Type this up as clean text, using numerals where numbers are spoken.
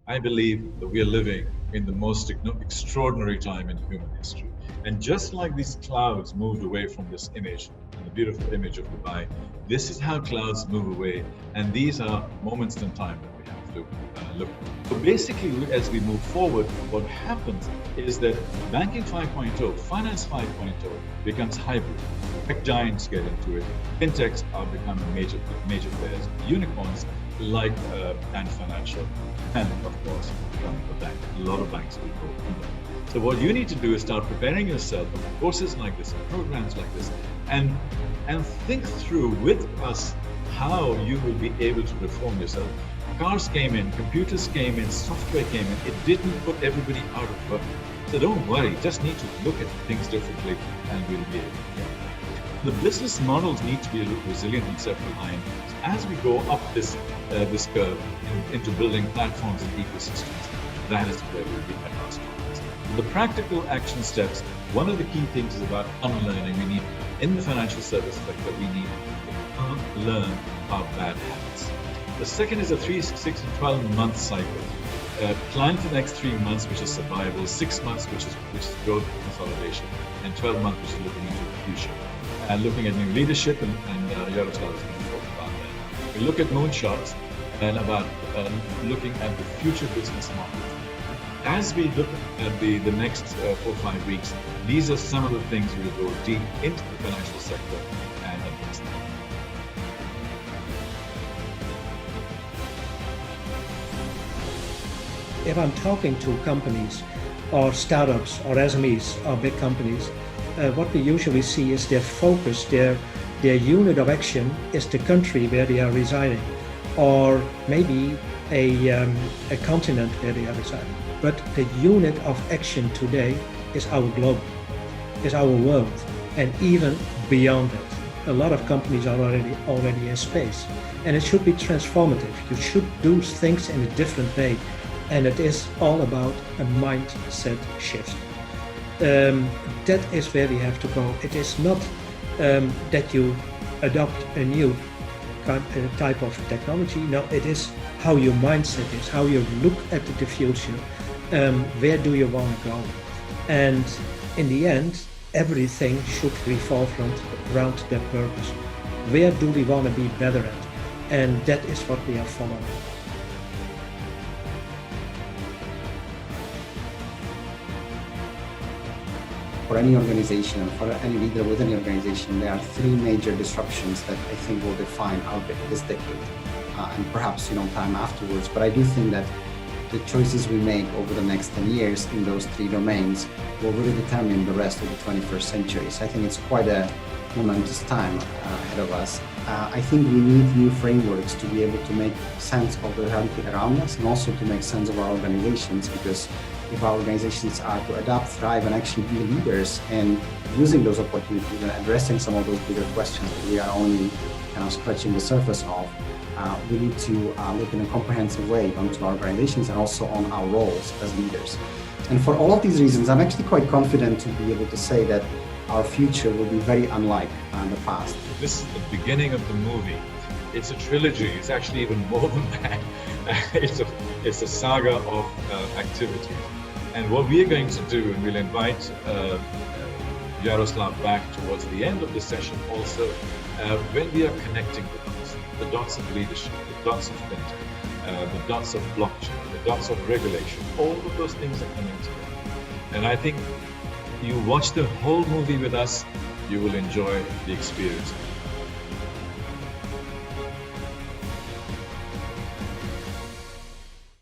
I believe that we are living in the most extraordinary time in human history. And just like these clouds moved away from this image, and the beautiful image of Dubai, this is how clouds move away. And these are moments in time that we have to look at. So basically, as we move forward, what happens is that banking 5.0, finance 5.0 becomes hybrid. Tech giants get into it. Fintechs are becoming major players. Unicorns like Ant Financial, and of course, the bank. A lot of banks will go in there. So what you need to do is start preparing yourself for courses like this, and programs like this, and think through with us how you will be able to reform yourself. Cars came in, computers came in, software came in. It didn't put everybody out of work. So don't worry, just need to look at things differently, and we'll be able to get there. The business models need to be resilient and self-reliant as we go up this curve into building platforms and ecosystems. That is where we'll be at our strongest. The practical action steps, one of the key things is about unlearning. We need, in the financial service sector, we need to unlearn our bad habits. The second is a 3, 6, and 12-month cycle. Plan for the next 3 months, which is survival, 6 months, which is growth and consolidation, and 12 months, which is looking into the future. Looking at new leadership, and Yaroslav is going to talk about that. We look at moonshots and about looking at the future business model. As we look at the next 4 or 5 weeks, these are some of the things we'll go deep into the financial sector and address them. If I'm talking to companies or startups or SMEs or big companies, what we usually see is their focus, their unit of action is the country where they are residing, or maybe a continent where they are residing. But the unit of action today is our globe, is our world, and even beyond it. A lot of companies are already in space, and it should be transformative. You should do things in a different way, and it is all about a mindset shift. That is where we have to go. It is not that you adopt a new type of technology. No, it is how your mindset is, how you look at the future. Where do you want to go? And in the end, everything should revolve around that purpose. Where do we want to be better at? And that is what we are following. For any organization and for any leader within the organization, there are 3 major disruptions that I think will define our this decade and perhaps time afterwards. But I do think that the choices we make over the next 10 years in those 3 domains will really determine the rest of the 21st century. So I think it's quite a momentous time ahead of us. I think we need new frameworks to be able to make sense of the reality around us and also to make sense of our organizations, because if our organizations are to adapt, thrive, and actually be leaders and using those opportunities and addressing some of those bigger questions that we are only kind of scratching the surface of, we need to look in a comprehensive way onto our organizations and also on our roles as leaders. And for all of these reasons, I'm actually quite confident to be able to say that our future will be very unlike the past. This is the beginning of the movie. It's a trilogy. It's actually even more than that. It's a saga of activities. And what we are going to do, and we'll invite Yaroslav back towards the end of the session also, when we are connecting the dots of leadership, the dots of fintech, the dots of blockchain, the dots of regulation, all of those things are coming together. And I think you watch the whole movie with us, you will enjoy the experience.